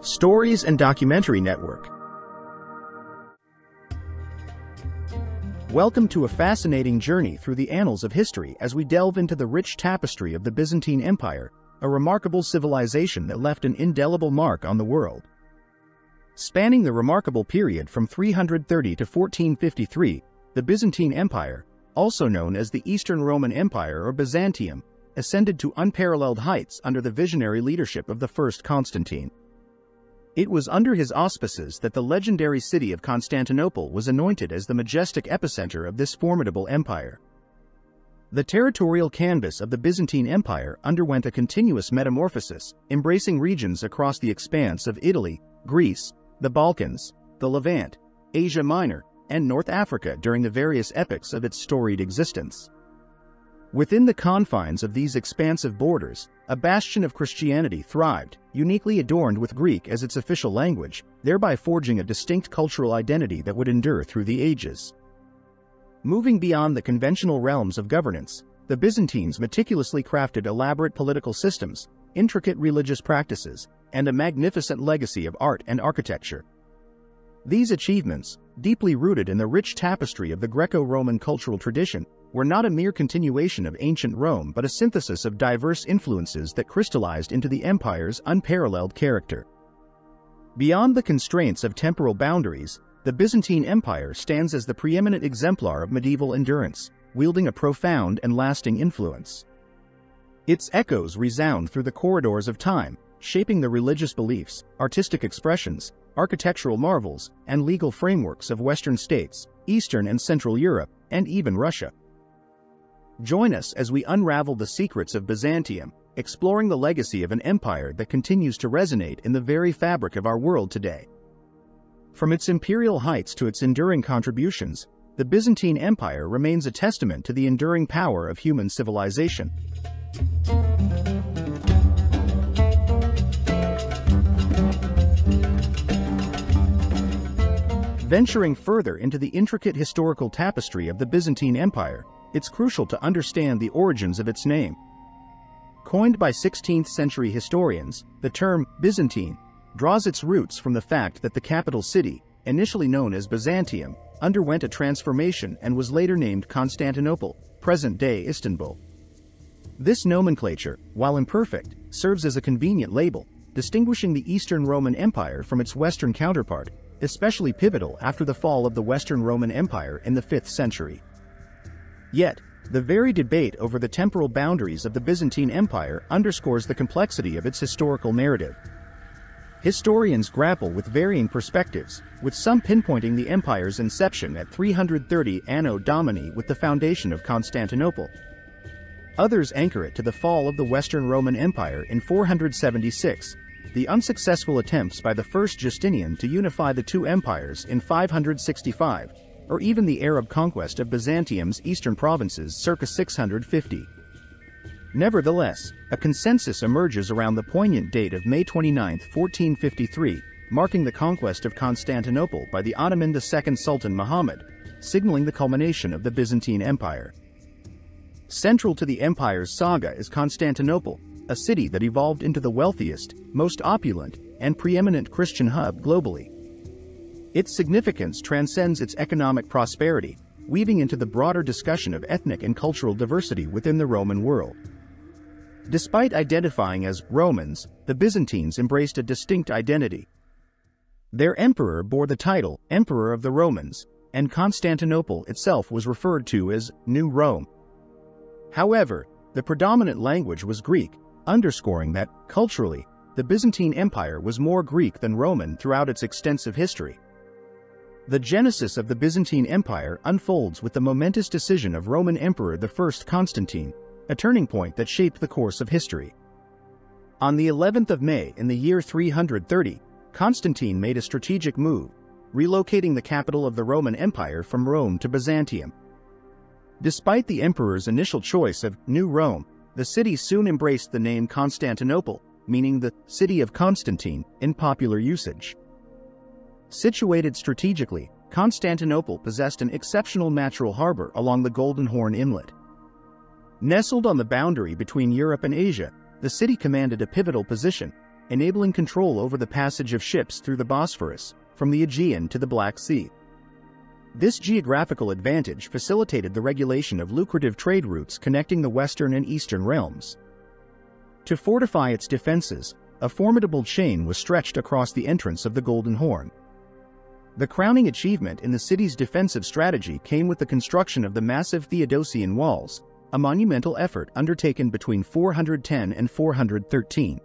Stories and Documentary Network. Welcome to a fascinating journey through the annals of history as we delve into the rich tapestry of the Byzantine Empire, a remarkable civilization that left an indelible mark on the world. Spanning the remarkable period from 330 to 1453, the Byzantine Empire, also known as the Eastern Roman Empire or Byzantium, ascended to unparalleled heights under the visionary leadership of the first Constantine. It was under his auspices that the legendary city of Constantinople was anointed as the majestic epicenter of this formidable empire. The territorial canvas of the Byzantine Empire underwent a continuous metamorphosis, embracing regions across the expanse of Italy, Greece, the Balkans, the Levant, Asia Minor, and North Africa during the various epochs of its storied existence. Within the confines of these expansive borders, a bastion of Christianity thrived, uniquely adorned with Greek as its official language, thereby forging a distinct cultural identity that would endure through the ages. Moving beyond the conventional realms of governance, the Byzantines meticulously crafted elaborate political systems, intricate religious practices, and a magnificent legacy of art and architecture. These achievements, deeply rooted in the rich tapestry of the Greco-Roman cultural tradition, were not a mere continuation of ancient Rome but a synthesis of diverse influences that crystallized into the empire's unparalleled character. Beyond the constraints of temporal boundaries, the Byzantine Empire stands as the preeminent exemplar of medieval endurance, wielding a profound and lasting influence. Its echoes resound through the corridors of time, shaping the religious beliefs, artistic expressions, architectural marvels, and legal frameworks of Western states, Eastern and Central Europe, and even Russia. Join us as we unravel the secrets of Byzantium, exploring the legacy of an empire that continues to resonate in the very fabric of our world today. From its imperial heights to its enduring contributions, the Byzantine Empire remains a testament to the enduring power of human civilization. Venturing further into the intricate historical tapestry of the Byzantine Empire, it's crucial to understand the origins of its name. Coined by 16th-century historians, the term Byzantine draws its roots from the fact that the capital city, initially known as Byzantium, underwent a transformation and was later named Constantinople, present-day Istanbul. This nomenclature, while imperfect, serves as a convenient label, distinguishing the Eastern Roman Empire from its Western counterpart, especially pivotal after the fall of the Western Roman Empire in the 5th century. Yet, the very debate over the temporal boundaries of the Byzantine Empire underscores the complexity of its historical narrative. Historians grapple with varying perspectives, with some pinpointing the empire's inception at 330 Anno Domini with the foundation of Constantinople. Others anchor it to the fall of the Western Roman Empire in 476, the unsuccessful attempts by the first Justinian to unify the two empires in 565, or even the Arab conquest of Byzantium's eastern provinces circa 650. Nevertheless, a consensus emerges around the poignant date of May 29, 1453, marking the conquest of Constantinople by the Ottoman II Sultan Muhammad, signaling the culmination of the Byzantine Empire. Central to the empire's saga is Constantinople, a city that evolved into the wealthiest, most opulent, and preeminent Christian hub globally. Its significance transcends its economic prosperity, weaving into the broader discussion of ethnic and cultural diversity within the Roman world. Despite identifying as Romans, the Byzantines embraced a distinct identity. Their emperor bore the title Emperor of the Romans, and Constantinople itself was referred to as New Rome. However, the predominant language was Greek, underscoring that, culturally, the Byzantine Empire was more Greek than Roman throughout its extensive history. The genesis of the Byzantine Empire unfolds with the momentous decision of Roman Emperor I Constantine, a turning point that shaped the course of history. On the 11th of May in the year 330, Constantine made a strategic move, relocating the capital of the Roman Empire from Rome to Byzantium. Despite the emperor's initial choice of New Rome, the city soon embraced the name Constantinople, meaning the City of Constantine in popular usage. Situated strategically, Constantinople possessed an exceptional natural harbor along the Golden Horn Inlet. Nestled on the boundary between Europe and Asia, the city commanded a pivotal position, enabling control over the passage of ships through the Bosphorus, from the Aegean to the Black Sea. This geographical advantage facilitated the regulation of lucrative trade routes connecting the western and eastern realms. To fortify its defenses, a formidable chain was stretched across the entrance of the Golden Horn. The crowning achievement in the city's defensive strategy came with the construction of the massive Theodosian walls, a monumental effort undertaken between 410 and 413.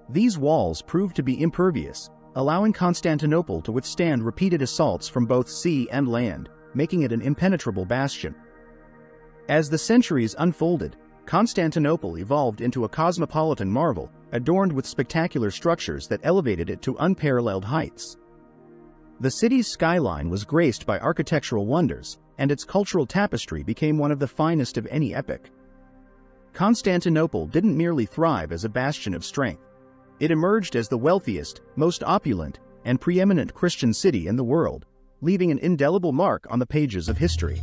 These walls proved to be impervious, allowing Constantinople to withstand repeated assaults from both sea and land, making it an impenetrable bastion. As the centuries unfolded, Constantinople evolved into a cosmopolitan marvel, adorned with spectacular structures that elevated it to unparalleled heights. The city's skyline was graced by architectural wonders, and its cultural tapestry became one of the finest of any epoch. Constantinople didn't merely thrive as a bastion of strength. It emerged as the wealthiest, most opulent, and preeminent Christian city in the world, leaving an indelible mark on the pages of history.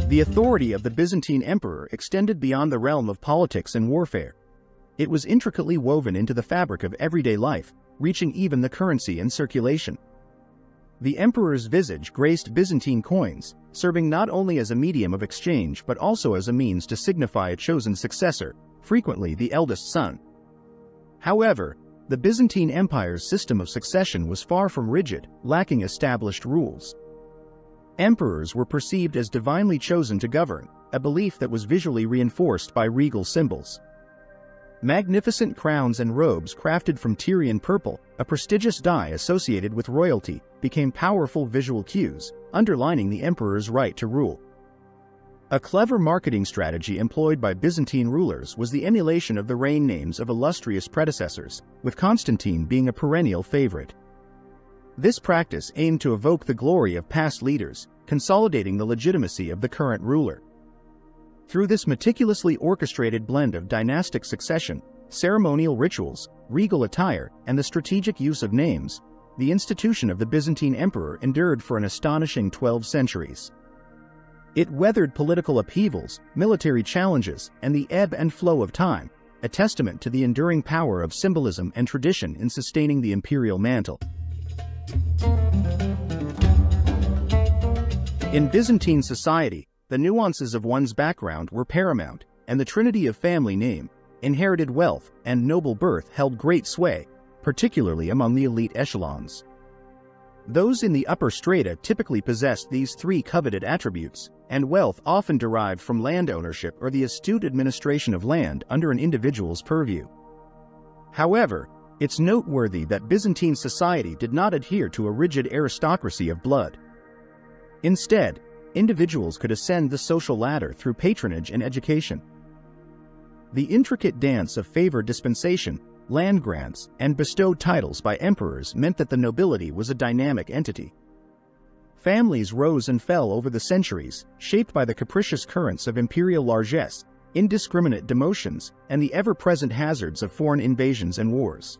The authority of the Byzantine emperor extended beyond the realm of politics and warfare. It was intricately woven into the fabric of everyday life, reaching even the currency in circulation. The emperor's visage graced Byzantine coins, serving not only as a medium of exchange but also as a means to signify a chosen successor, frequently the eldest son. However, the Byzantine Empire's system of succession was far from rigid, lacking established rules. Emperors were perceived as divinely chosen to govern, a belief that was visually reinforced by regal symbols. Magnificent crowns and robes crafted from Tyrian purple, a prestigious dye associated with royalty, became powerful visual cues, underlining the emperor's right to rule. A clever marketing strategy employed by Byzantine rulers was the emulation of the reign names of illustrious predecessors, with Constantine being a perennial favorite. This practice aimed to evoke the glory of past leaders, consolidating the legitimacy of the current ruler. Through this meticulously orchestrated blend of dynastic succession, ceremonial rituals, regal attire, and the strategic use of names, the institution of the Byzantine emperor endured for an astonishing 12 centuries. It weathered political upheavals, military challenges, and the ebb and flow of time, a testament to the enduring power of symbolism and tradition in sustaining the imperial mantle. In Byzantine society, the nuances of one's background were paramount, and the trinity of family name, inherited wealth, and noble birth held great sway, particularly among the elite echelons. Those in the upper strata typically possessed these three coveted attributes, and wealth often derived from land ownership or the astute administration of land under an individual's purview. However, it's noteworthy that Byzantine society did not adhere to a rigid aristocracy of blood. Instead, individuals could ascend the social ladder through patronage and education. The intricate dance of favor dispensation, land grants, and bestowed titles by emperors meant that the nobility was a dynamic entity. Families rose and fell over the centuries, shaped by the capricious currents of imperial largesse, indiscriminate demotions, and the ever-present hazards of foreign invasions and wars.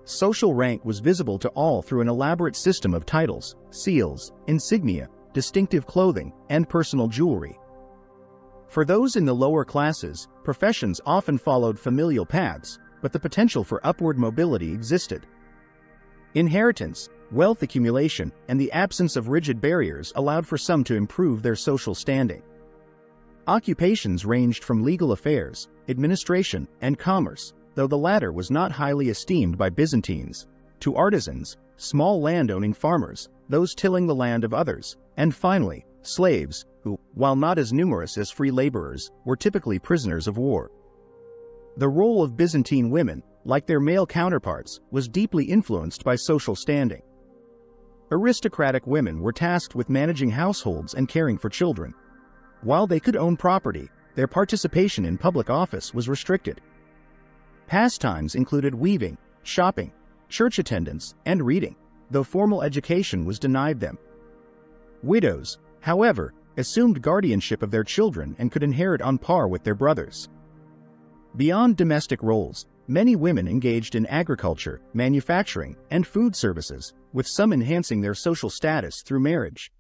Social rank was visible to all through an elaborate system of titles, seals, insignia, distinctive clothing, and personal jewelry. For those in the lower classes, professions often followed familial paths, but the potential for upward mobility existed. Inheritance, wealth accumulation, and the absence of rigid barriers allowed for some to improve their social standing. Occupations ranged from legal affairs, administration, and commerce, though the latter was not highly esteemed by Byzantines, to artisans, small land-owning farmers, those tilling the land of others, and finally, slaves, who, while not as numerous as free laborers, were typically prisoners of war. The role of Byzantine women, like their male counterparts, was deeply influenced by social standing. Aristocratic women were tasked with managing households and caring for children. While they could own property, their participation in public office was restricted. Pastimes included weaving, shopping, church attendance, and reading, though formal education was denied them. Widows, however, assumed guardianship of their children and could inherit on par with their brothers. Beyond domestic roles, many women engaged in agriculture, manufacturing, and food services, with some enhancing their social status through marriage.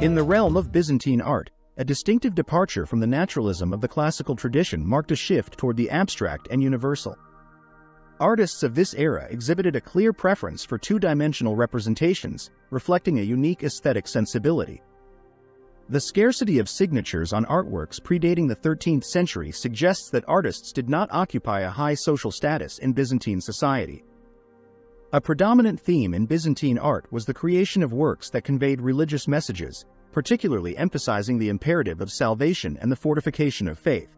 In the realm of Byzantine art, a distinctive departure from the naturalism of the classical tradition marked a shift toward the abstract and universal. Artists of this era exhibited a clear preference for two-dimensional representations, reflecting a unique aesthetic sensibility. The scarcity of signatures on artworks predating the 13th century suggests that artists did not occupy a high social status in Byzantine society. A predominant theme in Byzantine art was the creation of works that conveyed religious messages, particularly emphasizing the imperative of salvation and the fortification of faith.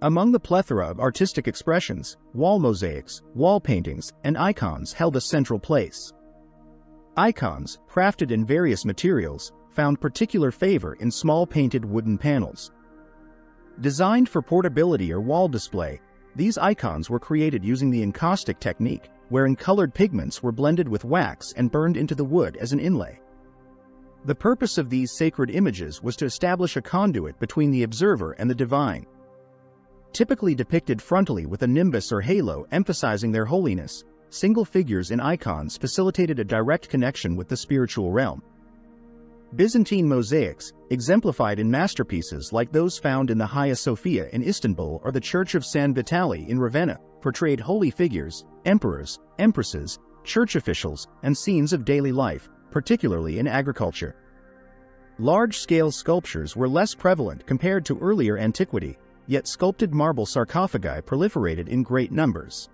Among the plethora of artistic expressions, wall mosaics, wall paintings, and icons held a central place. Icons, crafted in various materials, found particular favor in small painted wooden panels. Designed for portability or wall display, these icons were created using the encaustic technique, wherein colored pigments were blended with wax and burned into the wood as an inlay. The purpose of these sacred images was to establish a conduit between the observer and the divine. Typically depicted frontally with a nimbus or halo emphasizing their holiness, single figures in icons facilitated a direct connection with the spiritual realm. Byzantine mosaics, exemplified in masterpieces like those found in the Hagia Sophia in Istanbul or the Church of San Vitali in Ravenna, portrayed holy figures, emperors, empresses, church officials, and scenes of daily life, particularly in agriculture. Large-scale sculptures were less prevalent compared to earlier antiquity, yet sculpted marble sarcophagi proliferated in great numbers.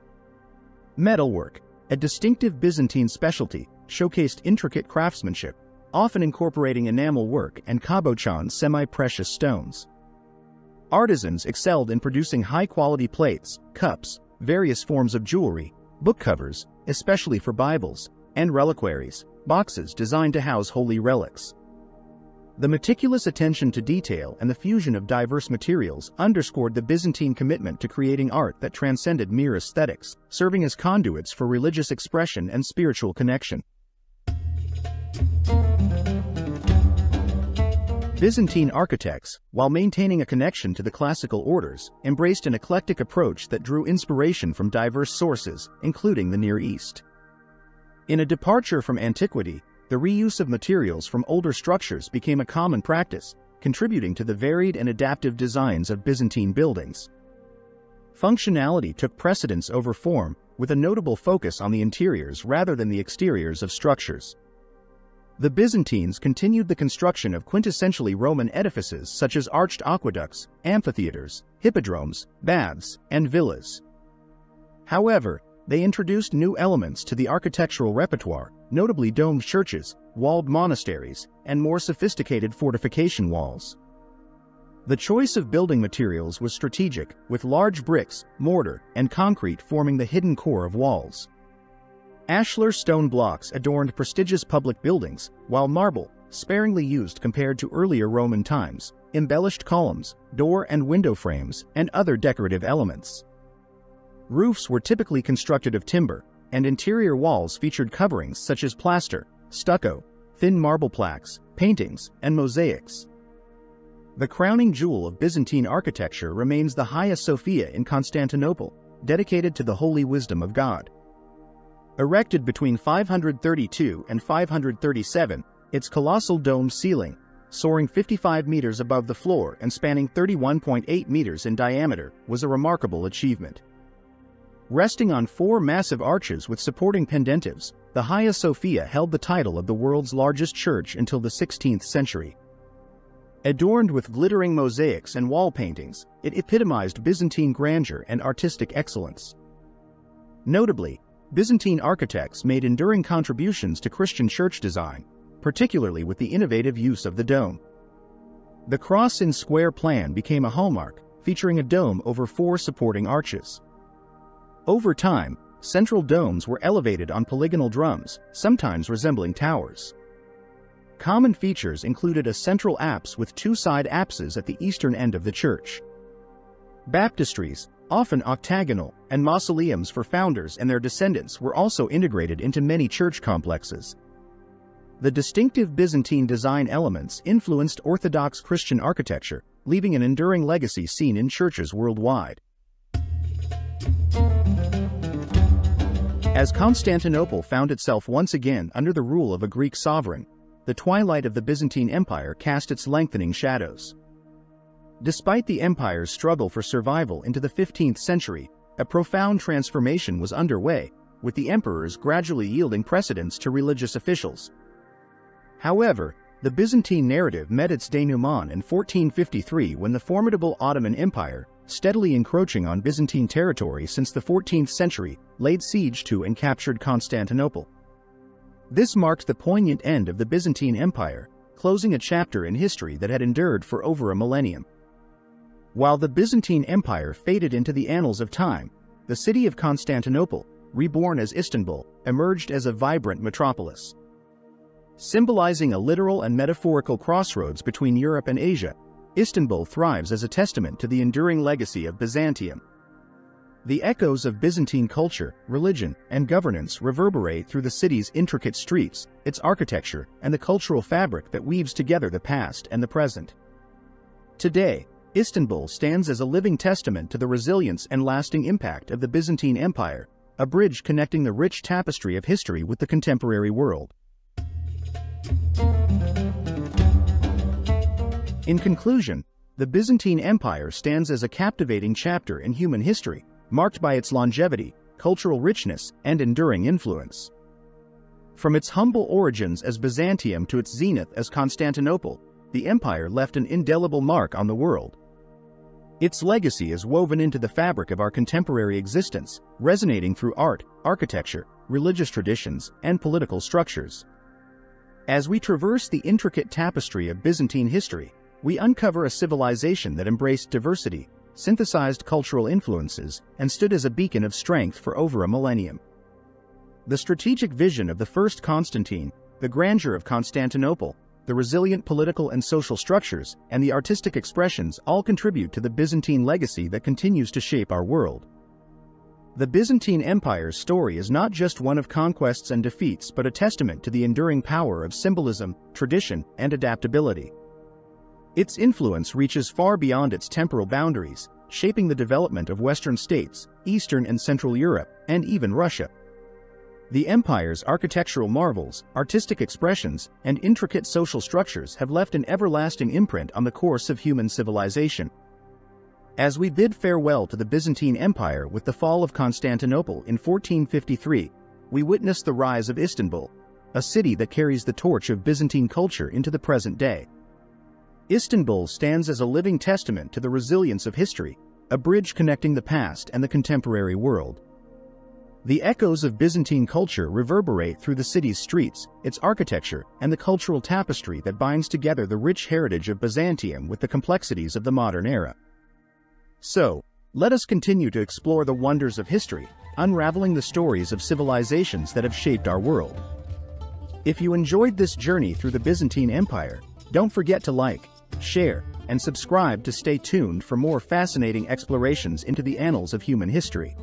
Metalwork, a distinctive Byzantine specialty, showcased intricate craftsmanship, often incorporating enamel work and cabochon semi-precious stones. Artisans excelled in producing high-quality plates, cups, various forms of jewelry, book covers, especially for Bibles, and reliquaries, boxes designed to house holy relics. The meticulous attention to detail and the fusion of diverse materials underscored the Byzantine commitment to creating art that transcended mere aesthetics, serving as conduits for religious expression and spiritual connection. Byzantine architects, while maintaining a connection to the classical orders, embraced an eclectic approach that drew inspiration from diverse sources, including the Near East. In a departure from antiquity, the reuse of materials from older structures became a common practice, contributing to the varied and adaptive designs of Byzantine buildings. Functionality took precedence over form, with a notable focus on the interiors rather than the exteriors of structures. The Byzantines continued the construction of quintessentially Roman edifices such as arched aqueducts, amphitheaters, hippodromes, baths, and villas. However, they introduced new elements to the architectural repertoire, notably domed churches, walled monasteries, and more sophisticated fortification walls. The choice of building materials was strategic, with large bricks, mortar, and concrete forming the hidden core of walls. Ashlar stone blocks adorned prestigious public buildings, while marble, sparingly used compared to earlier Roman times, embellished columns, door and window frames, and other decorative elements. Roofs were typically constructed of timber, and interior walls featured coverings such as plaster, stucco, thin marble plaques, paintings, and mosaics. The crowning jewel of Byzantine architecture remains the Hagia Sophia in Constantinople, dedicated to the holy wisdom of God. Erected between 532 and 537, its colossal domed ceiling, soaring 55 meters above the floor and spanning 31.8 meters in diameter, was a remarkable achievement. Resting on four massive arches with supporting pendentives, the Hagia Sophia held the title of the world's largest church until the 16th century. Adorned with glittering mosaics and wall paintings, it epitomized Byzantine grandeur and artistic excellence. Notably, Byzantine architects made enduring contributions to Christian church design, particularly with the innovative use of the dome. The cross in square plan became a hallmark, featuring a dome over four supporting arches. Over time, central domes were elevated on polygonal drums, sometimes resembling towers. Common features included a central apse with two side apses at the eastern end of the church. Baptistries, often octagonal, and mausoleums for founders and their descendants were also integrated into many church complexes. The distinctive Byzantine design elements influenced Orthodox Christian architecture, leaving an enduring legacy seen in churches worldwide. As Constantinople found itself once again under the rule of a Greek sovereign, the twilight of the Byzantine Empire cast its lengthening shadows. Despite the empire's struggle for survival into the 15th century, a profound transformation was underway, with the emperors gradually yielding precedence to religious officials. However, the Byzantine narrative met its denouement in 1453 when the formidable Ottoman Empire, steadily encroaching on Byzantine territory since the 14th century, laid siege to and captured Constantinople. This marked the poignant end of the Byzantine Empire, closing a chapter in history that had endured for over a millennium. While the Byzantine Empire faded into the annals of time, the city of Constantinople, reborn as Istanbul, emerged as a vibrant metropolis. Symbolizing a literal and metaphorical crossroads between Europe and Asia, Istanbul thrives as a testament to the enduring legacy of Byzantium. The echoes of Byzantine culture, religion, and governance reverberate through the city's intricate streets, its architecture, and the cultural fabric that weaves together the past and the present. Today, Istanbul stands as a living testament to the resilience and lasting impact of the Byzantine Empire, a bridge connecting the rich tapestry of history with the contemporary world. In conclusion, the Byzantine Empire stands as a captivating chapter in human history, marked by its longevity, cultural richness, and enduring influence. From its humble origins as Byzantium to its zenith as Constantinople, the empire left an indelible mark on the world. Its legacy is woven into the fabric of our contemporary existence, resonating through art, architecture, religious traditions, and political structures. As we traverse the intricate tapestry of Byzantine history, we uncover a civilization that embraced diversity, synthesized cultural influences, and stood as a beacon of strength for over a millennium. The strategic vision of the first Constantine, the grandeur of Constantinople, the resilient political and social structures, and the artistic expressions all contribute to the Byzantine legacy that continues to shape our world. The Byzantine Empire's story is not just one of conquests and defeats, but a testament to the enduring power of symbolism, tradition, and adaptability. Its influence reaches far beyond its temporal boundaries, shaping the development of Western states, Eastern and Central Europe, and even Russia. The empire's architectural marvels, artistic expressions, and intricate social structures have left an everlasting imprint on the course of human civilization. As we bid farewell to the Byzantine Empire with the fall of Constantinople in 1453, we witness the rise of Istanbul, a city that carries the torch of Byzantine culture into the present day. Istanbul stands as a living testament to the resilience of history, a bridge connecting the past and the contemporary world. The echoes of Byzantine culture reverberate through the city's streets, its architecture, and the cultural tapestry that binds together the rich heritage of Byzantium with the complexities of the modern era. So, let us continue to explore the wonders of history, unraveling the stories of civilizations that have shaped our world. If you enjoyed this journey through the Byzantine Empire, don't forget to like, share, and subscribe to stay tuned for more fascinating explorations into the annals of human history.